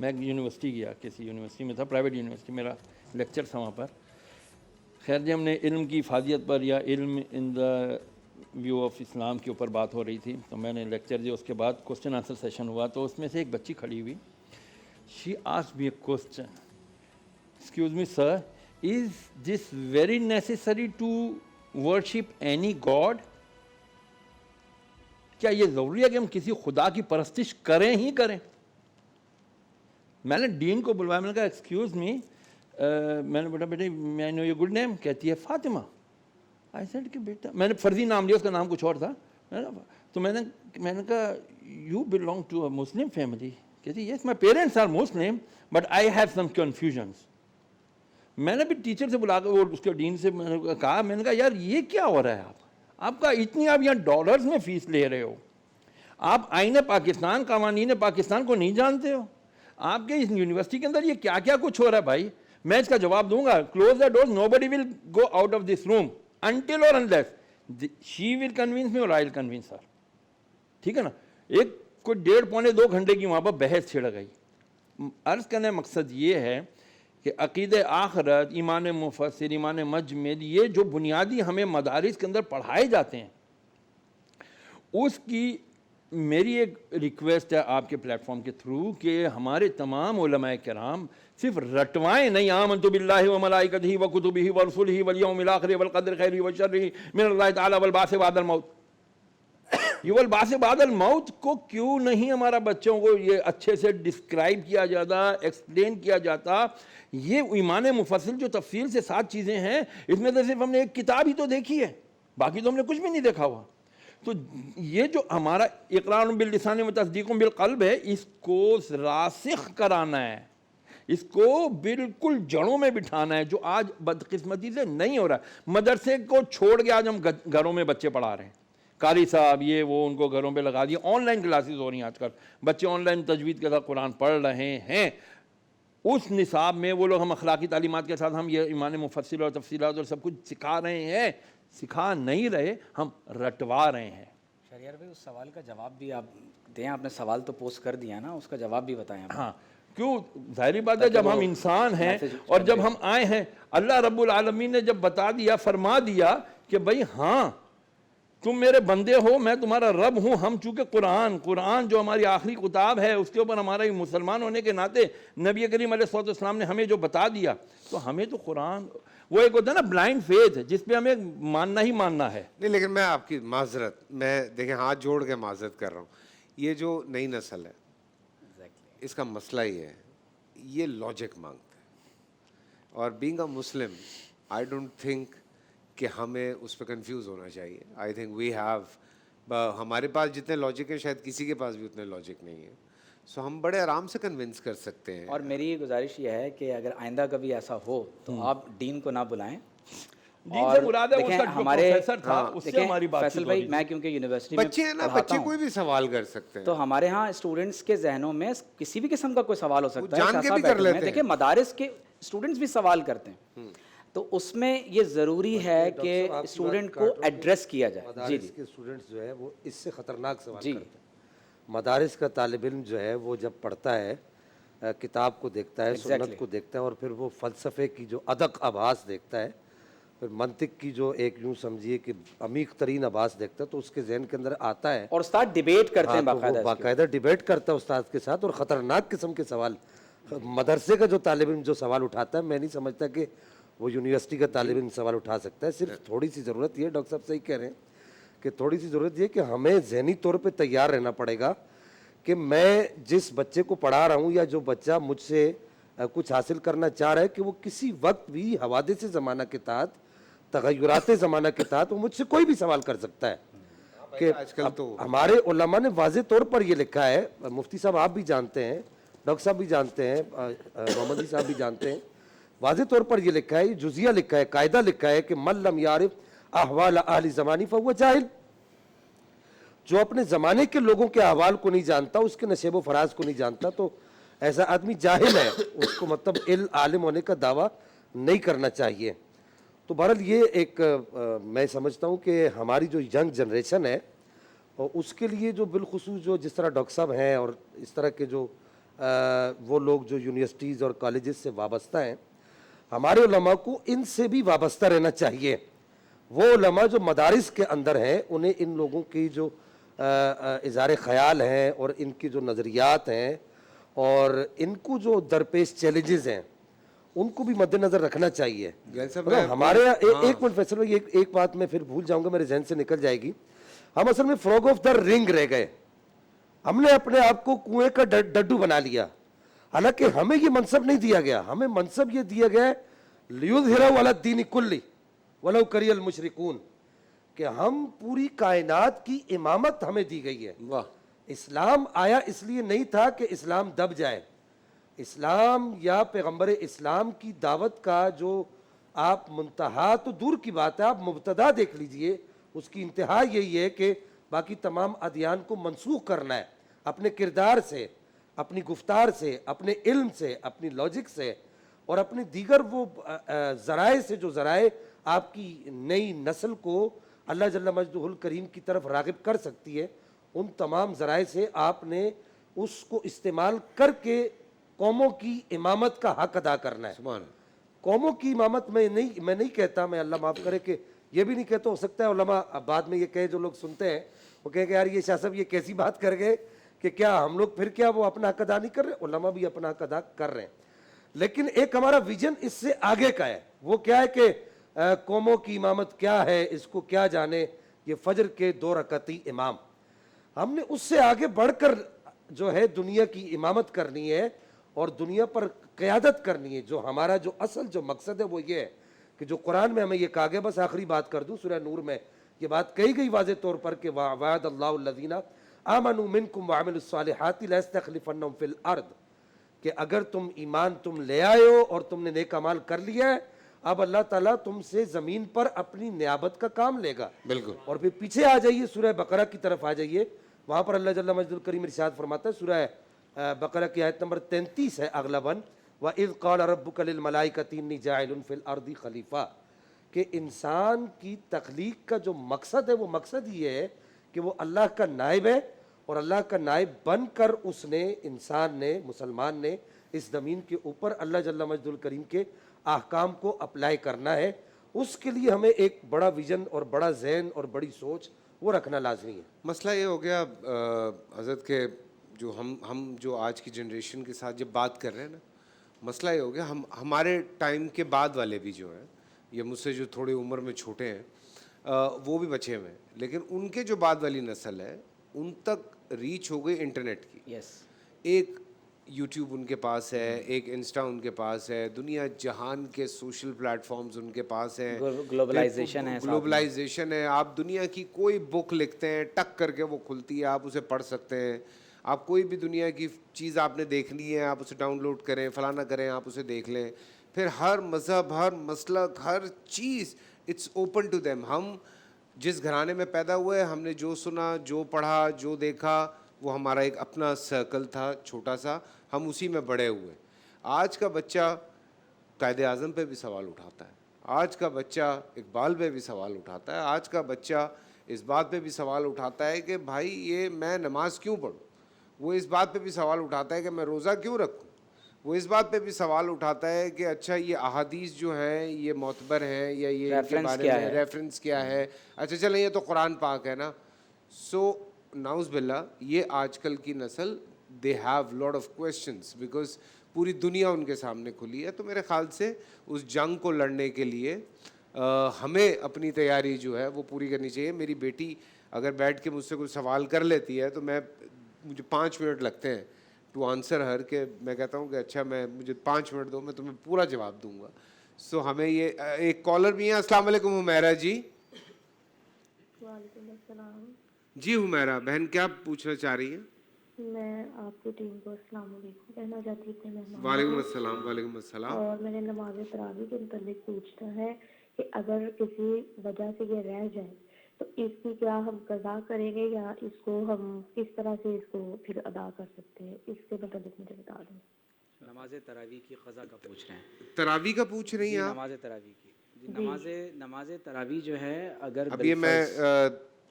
میں یونیورسٹی گیا, کسی یونیورسٹی میں تھا, پرائیویٹ یونیورسٹی, میرا لیکچر تھا وہاں پر. خیر جی, ہم نے علم کی افادیت پر یا علم ان دا ویو آف اسلام کے اوپر بات ہو رہی تھی, تو میں نے لیکچر دیا. اس کے بعد کوسچن آنسر سیشن ہوا, تو اس میں سے ایک بچی کھڑی ہوئی, she asked me a question, excuse me sir, is this very necessary to worship any god? کیا یہ ضروری ہے کہ ہم کسی خدا کی پرستش کریں ہی کریں؟ میں نے ڈین کو بلوایا, میں نے کہا ایکسکیوز می, میں نے بولا بیٹے میں نو یور گڈ نیم, کہتی ہے فاطمہ. آئی سیڈ کہ بیٹا, میں نے فرضی نام لیا, اس کا نام کچھ اور تھا, تو میں نے کہا you belong to a Muslim family? کہتی yes my parents are Muslim but I have some confusions. میں نے بھی ٹیچر سے بلا کے, وہ اس کے ڈین سے میں نے کہا یار یہ کیا ہو رہا ہے, آپ کا اتنی آپ یہاں ڈالرز میں فیس لے رہے ہو, آپ آئین پاکستان, قوانین پاکستان کو نہیں جانتے ہو, آپ کے اس یونیورسٹی کے اندر یہ کیا کیا کچھ ہو رہا ہے بھائی. میں اس کا جواب دوں گا, close the doors, nobody will go out of this room until or unless she will convince me or I will convince ہر. ٹھیک ہے نا, ایک کوئی 1.5-2 گھنٹے کی وہاں پر بحث چھڑ گئی. عرض کرنے مقصد یہ ہے کہ عقید آخرت, ایمان مفسر, ایمان مجمل, یہ جو بنیادی ہمیں مدارس کے اندر پڑھائے جاتے ہیں, اس کی میری ایک ریکویسٹ ہے آپ کے پلیٹ فارم کے تھرو کہ ہمارے تمام علماء کرام صرف رٹوائیں نہیں, آمنت باللہ و ملائکتہ و کتبہ و رسلہ والیوم الآخر والقدر خیرہ و شرہ من اللہ تعالی والبعث بعد الموت. یہ والبعث بعد الموت کو کیوں نہیں ہمارا بچوں کو یہ اچھے سے ڈسکرائب کیا جاتا, ایکسپلین کیا جاتا؟ یہ ایمان مفصل جو تفصیل سے 7 چیزیں ہیں, اس میں تو صرف ہم نے ایک کتاب ہی تو دیکھی ہے, باقی تو ہم نے کچھ بھی نہیں دیکھا ہوا. تو یہ جو ہمارا اقرار باللسان و تصدیق بالقلب ہے, اس کو راسخ کرانا ہے, اس کو بالکل جڑوں میں بٹھانا ہے, جو آج بدقسمتی سے نہیں ہو رہا. مدرسے کو چھوڑ کے آج ہم گھروں میں بچے پڑھا رہے ہیں, قاری صاحب یہ وہ ان کو گھروں پہ لگا دیا, آن لائن کلاسز ہو رہی ہیں, آج کل بچے آن لائن تجوید کے ساتھ قرآن پڑھ رہے ہیں. اس نصاب میں وہ لوگ ہم اخلاقی تعلیمات کے ساتھ ہم یہ ایمان مفصل اور تفصیلات اور سب کچھ سکھا رہے ہیں, سکھا نہیں رہے, ہم رٹوا رہے ہیں. شہریار بھائی, اس سوال کا جواب بھی آپ دیں, آپ نے سوال تو پوسٹ کر دیا نا, اس کا جواب بھی بتائیں. ہاں, کیوں, ظاہری بات ہے جب ہم انسان ہیں اور جب ہم آئے ہیں, اللہ رب العالمین نے جب بتا دیا, فرما دیا کہ بھئی ہاں تم میرے بندے ہو, میں تمہارا رب ہوں. ہم چونکہ قرآن جو ہماری آخری کتاب ہے, اس کے اوپر ہمارا مسلمان ہونے کے ناطے نبی کریم علیہ السلام نے ہمیں جو بتا دیا, تو ہمیں تو قرآن, وہ ایک ہوتا ہے نا بلائنڈ فیتھ, جس پہ ہمیں ماننا ہی ماننا ہے. نہیں, لیکن میں آپ کی معذرت, میں دیکھیں ہاتھ جوڑ کے معذرت کر رہا ہوں, یہ جو نئی نسل ہے اس کا مسئلہ یہ ہے, یہ لاجک مانگتا ہے, اور being a Muslim I don't think کہ ہمیں اس پہ کنفیوز ہونا چاہیے. آئی تھنک وی ہیو, ہمارے پاس جتنے لاجک ہیں شاید کسی کے پاس بھی اتنے لاجک نہیں ہے, سو ہم بڑے آرام سے کنونس کر سکتے ہیں. اور میری یہ گزارش یہ ہے کہ اگر آئندہ کبھی ایسا ہو تو آپ ڈین کو نہ بلائیں. دین سے مراد ہے اس کا جو پروفیسر تھا, اس سے ہماری بات فیصل بھائی, میں کیونکہ یونیورسٹی میں بچے ہیں نا, بچے کوئی بھی سوال کر سکتے ہیں, تو ہمارے ہاں اسٹوڈنٹس کے ذہنوں میں کسی بھی قسم کا کوئی سوال ہو سکتا ہے, جان کے بھی کر لیتے ہیں. دیکھیں مدارس کے اسٹوڈنٹس بھی سوال کرتے ہیں, تو اس میں یہ ضروری ہے کہ اسٹوڈنٹ کو ایڈریس کیا جائے. مدارس کے اسٹوڈنٹس جو ہے وہ اس سے خطرناک سوال کرتے ہیں. مدارس کا طالب علم جو ہے وہ جب پڑھتا ہے, کتاب کو دیکھتا ہے, سنت کو دیکھتا ہے, اور پھر وہ فلسفے کی جو ادق آبھاس دیکھتا ہے, پھر منطق کی جو ایک یوں سمجھیے کہ عمیق ترین آبھاس دیکھتا ہے, تو اس کے ذہن کے اندر آتا ہے, اور استاد ڈیبیٹ کرتے ہیں, باقاعدہ ڈیبیٹ کرتا ہے استاد کے ساتھ, اور خطرناک قسم کے سوال. مدرسے کا جو طالب علم جو سوال اٹھاتا ہے, میں نہیں سمجھتا کہ وہ یونیورسٹی کا طالب علم سوال اٹھا سکتا ہے. صرف تھوڑی سی ضرورت یہ, ڈاکٹر صاحب صحیح کہہ رہے ہیں کہ تھوڑی سی ضرورت یہ کہ ہمیں ذہنی طور پہ تیار رہنا پڑے گا کہ میں جس بچے کو پڑھا رہا ہوں, یا جو بچہ مجھ سے کچھ حاصل کرنا چاہ رہا ہے, کہ وہ کسی وقت بھی حوادث زمانہ کے تحت, تغیرات زمانہ کے تحت, وہ مجھ سے کوئی بھی سوال کر سکتا ہے. کہ ہمارے علماء نے واضح طور پر یہ لکھا ہے, مفتی صاحب آپ بھی جانتے ہیں, ڈاکٹر صاحب بھی جانتے ہیں, محمدی صاحب بھی جانتے ہیں, واضح طور پر یہ لکھا ہے, یہ جزیہ لکھا ہے, قاعدہ لکھا ہے کہ من لم یعرف احوال اہل زمانی فہو جاہل. جو اپنے زمانے کے لوگوں کے احوال کو نہیں جانتا, اس کے نشیب و فراز کو نہیں جانتا, تو ایسا آدمی جاہل ہے. اس کو مطلب عالم ہونے کا دعویٰ نہیں کرنا چاہیے. تو بہرحال یہ ایک میں سمجھتا ہوں کہ ہماری جو ینگ جنریشن ہے, اور اس کے لیے جو بالخصوص جو جس طرح ڈاکٹر صاحب ہیں اور اس طرح کے جو وہ لوگ جو یونیورسٹیز اور کالجز سے وابستہ ہیں، ہمارے علماء کو ان سے بھی وابستہ رہنا چاہیے. وہ علماء جو مدارس کے اندر ہیں انہیں ان لوگوں کی جو اظہار خیال ہیں اور ان کی جو نظریات ہیں اور ان کو جو درپیش چیلنجز ہیں ان کو بھی مد نظر رکھنا چاہیے. ہمارے یہاں ایک منٹ فیصل بھائی، ایک بات میں پھر بھول جاؤں گا، میرے ذہن سے نکل جائے گی. ہم اصل میں فروگ آف دا رنگ رہ گئے. ہم نے اپنے آپ کو کنویں کا ڈڈو بنا لیا، حالانکہ ہمیں یہ منصب نہیں دیا گیا. ہمیں منصب یہ دیا گیا لیظہرہ علی الدین کلہ ولو کری المشرکون، کہ ہم پوری کائنات کی امامت ہمیں دی گئی ہے. واہ. اسلام آیا اس لیے نہیں تھا کہ اسلام دب جائے. اسلام یا پیغمبر اسلام کی دعوت کا جو آپ منتہا تو دور کی بات ہے، آپ مبتدا دیکھ لیجئے، اس کی انتہا یہی ہے کہ باقی تمام ادیان کو منسوخ کرنا ہے اپنے کردار سے، اپنی گفتار سے، اپنے علم سے، اپنی لاجک سے اور اپنے دیگر وہ ذرائع سے، جو ذرائع آپ کی نئی نسل کو اللہ جل مجدہ الکریم کی طرف راغب کر سکتی ہے. ان تمام ذرائع سے آپ نے اس کو استعمال کر کے قوموں کی امامت کا حق ادا کرنا ہے. سبحان. قوموں کی امامت میں نہیں کہتا، میں اللہ معاف کرے کہ یہ بھی نہیں کہتا، ہو سکتا ہے علماء بعد میں یہ کہے، جو لوگ سنتے ہیں وہ کہیں کہ یار یہ شاہ صاحب یہ کیسی بات کر گئے کہ کیا ہم لوگ پھر کیا وہ اپنا حق ادا نہیں کر رہے؟ علماء بھی اپنا حق ادا کر رہے ہیں، لیکن ایک ہمارا ویژن اس سے آگے کا ہے. وہ کیا ہے کہ قوموں کی امامت کیا ہے، اس کو کیا جانے یہ فجر کے 2 رکعتی امام. ہم نے اس سے آگے بڑھ کر جو ہے دنیا کی امامت کرنی ہے اور دنیا پر قیادت کرنی ہے. جو ہمارا جو اصل جو مقصد ہے وہ یہ ہے کہ جو قرآن میں ہمیں یہ کہا گیا، بس آخری بات کر دوں، سورہ نور میں یہ بات کہی گئی واضح طور پر کہ وعد اللہ الذین آمنوا منکم وعملوا الصالحات لیستخلفنہم فی الارض، کہ اگر تم ایمان تم لے آئے ہو اور تم نے نیک اعمال کر لیا ہے، اب اللہ تعالیٰ تم سے زمین پر اپنی نیابت کا کام لے گا. بالکل. اور پھر پیچھے آ جائیے، سورہ بقرہ کی طرف آ جائیے، وہاں پر اللہ جل مجدہ الکریم ارشاد فرماتا ہے، سورہ بقرہ کی آیت نمبر 33 ہے اغلباً، وَإِذْ قَالَ رَبُّكَ لِلْمَلَائِكَةِ إِنِّي جَاعِلٌ فِي الْأَرْضِ خَلِيفَةً، کہ انسان کی تخلیق کا جو مقصد ہے وہ مقصد یہ ہے کہ وہ اللہ کا نائب ہے، اور اللہ کا نائب بن کر اس نے، انسان نے، مسلمان نے اس زمین کے اوپر اللہ جل مجدہ الکریم کے احکام کو اپلائی کرنا ہے. اس کے لیے ہمیں ایک بڑا ویژن اور بڑا ذہن اور بڑی سوچ وہ رکھنا لازمی ہے. مسئلہ یہ ہو گیا حضرت کے جو ہم جو آج کی جنریشن کے ساتھ جب بات کر رہے ہیں نا، مسئلہ یہ ہو گیا ہمارے ٹائم کے بعد والے بھی جو ہیں، یہ مجھ سے جو تھوڑی عمر میں چھوٹے ہیں وہ بھی بچے ہوئے ہیں، لیکن ان کے جو بعد والی نسل ہے ان تک ریچ ہو گئی انٹرنیٹ کی. یس. ایک یوٹیوب ان کے پاس ہے، ایک انسٹا ان کے پاس ہے، دنیا جہان کے سوشل پلیٹ فارمز ان کے پاس ہیں، گلوبلائزیشن ہے، گلوبلائزیشن ہے. آپ دنیا کی کوئی بک لکھتے ہیں ٹک کر کے وہ کھلتی ہے، آپ اسے پڑھ سکتے ہیں. آپ کوئی بھی دنیا کی چیز آپ نے دیکھنی ہے، آپ اسے ڈاؤن لوڈ کریں، فلانا کریں، آپ اسے دیکھ لیں. پھر ہر مذہب، ہر مسلک، ہر چیز اٹس اوپن ٹو دیم. ہم جس گھرانے میں پیدا ہوئے، ہم نے جو سنا، جو پڑھا، جو دیکھا، وہ ہمارا ایک اپنا سرکل تھا چھوٹا سا، ہم اسی میں بڑے ہوئے. آج کا بچہ قائد اعظم پہ بھی سوال اٹھاتا ہے، آج کا بچہ اقبال پہ بھی سوال اٹھاتا ہے، آج کا بچہ اس بات پہ بھی سوال اٹھاتا ہے کہ بھائی یہ میں نماز کیوں پڑھوں. وہ اس بات پہ بھی سوال اٹھاتا ہے کہ میں روزہ کیوں رکھوں. وہ اس بات پہ بھی سوال اٹھاتا ہے کہ اچھا یہ احادیث جو ہیں یہ معتبر ہیں یا یہ ان کے بارے میں ریفرنس کیا ہے. اچھا چلیں یہ تو قرآن پاک ہے نا. سو نعوذ باللہ یہ آج کل کی نسل they have lot of questions because پوری دنیا ان کے سامنے کھلی ہے. تو میرے خیال سے اس جنگ کو لڑنے کے لیے ہمیں اپنی تیاری جو ہے وہ پوری کرنی چاہیے. میری بیٹی اگر بیٹھ کے مجھ سے کوئی سوال کر لیتی ہے تو مجھے 5 منٹ لگتے ہیں ٹو آنسر ہر، کہ میں کہتا ہوں کہ اچھا مجھے 5 منٹ دو، میں تمہیں پورا جواب دوں گا. سو ہمیں یہ ایک کالر بھی ہیں. السلام علیکم حمیرہ جی. وعلیکم السلام. جی حمیرہ بہن کیا پوچھنا چاہ رہی ہیں؟ میں آپ کی ٹیم کو السلام علیکم کہنا چاہتی تھی. وعلیکم السلام. وعلیکم السلام. اور میں نے نماز تراویح کے متعلق پوچھنا ہے کہ اگر کسی وجہ سے یہ رہ جائے تو اس کی کیا ہم قضا کریں گے یا اس کو ہم کس طرح سے اس کو پھر ادا کر سکتے ہیں؟ اس کے متعلق مجھے بتا دیں. نماز تراویح کی قضا کا پوچھ رہے ہیں. تراویح کا پوچھ رہی ہیں آپ؟ نماز تراویح کی نماز تراویح جو ہے اگر اب یہ میں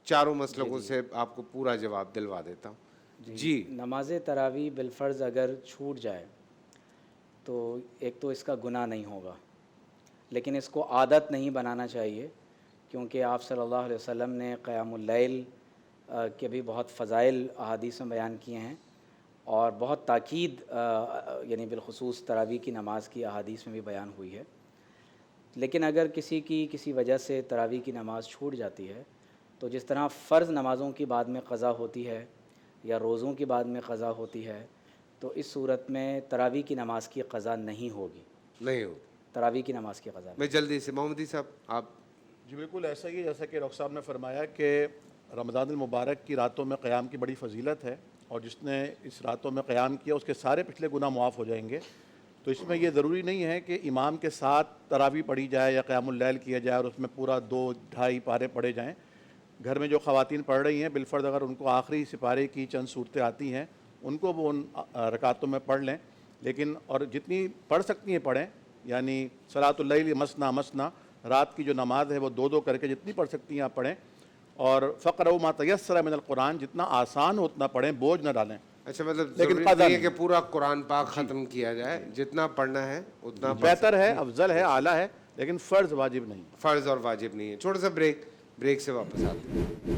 چاروں مسلکوں سے آپ کو پورا جواب دلوا دیتا ہوں. جی نماز تراویح بالفرض اگر چھوٹ جائے تو ایک تو اس کا گناہ نہیں ہوگا، لیکن اس کو عادت نہیں بنانا چاہیے، کیونکہ آپ صلی اللہ علیہ وسلم نے قیام اللیل کے بھی بہت فضائل احادیث میں بیان کیے ہیں، اور بہت تاکید یعنی بالخصوص تراویح کی نماز کی احادیث میں بھی بیان ہوئی ہے۔ لیکن اگر کسی وجہ سے تراویح کی نماز چھوٹ جاتی ہے تو جس طرح فرض نمازوں کی بعد میں قضا ہوتی ہے یا روزوں کی بعد میں قضا ہوتی ہے، تو اس صورت میں تراویح کی نماز کی قضا نہیں ہوگی، نہیں ہو، تراویح کی نماز کی قضا میں جلدی سے محمدی صاحب آپ جی بالکل ایسا ہی ہے جیسا کہ ڈاکٹر صاحب نے فرمایا کہ رمضان المبارک کی راتوں میں قیام کی بڑی فضیلت ہے، اور جس نے اس راتوں میں قیام کیا اس کے سارے پچھلے گناہ معاف ہو جائیں گے۔ تو اس میں یہ ضروری نہیں ہے کہ امام کے ساتھ تراویح پڑھی جائے یا قیام اللیل کیا جائے اور اس میں پورا 2-2.5 پارے پڑھے جائیں۔ گھر میں جو خواتین پڑھ رہی ہیں بالفرض اگر ان کو آخری سپارے کی چند صورتیں آتی ہیں ان کو وہ ان رکعتوں میں پڑھ لیں، لیکن اور جتنی پڑھ سکتی ہیں پڑھیں، یعنی صلاۃ اللیل مثنی مثنی، رات کی جو نماز ہے وہ 2 کر کے جتنی پڑھ سکتی ہیں آپ پڑھیں، اور فقرؤ ما تیسر من القرآن، جتنا آسان ہو اتنا پڑھیں، بوجھ نہ ڈالیں۔ اچھا مطلب لیکن ضروری قضا نہیں ہے نہیں۔ کہ پورا قرآن پاک ختم کیا جائے، جتنا پڑھنا ہے اتنا پڑھ بہتر ہے، افضل ہے، اعلیٰ ہے، لیکن فرض واجب نہیں۔ فرض اور واجب نہیں ہے۔ چھوٹا سا بریک سے واپس آتے ہیں۔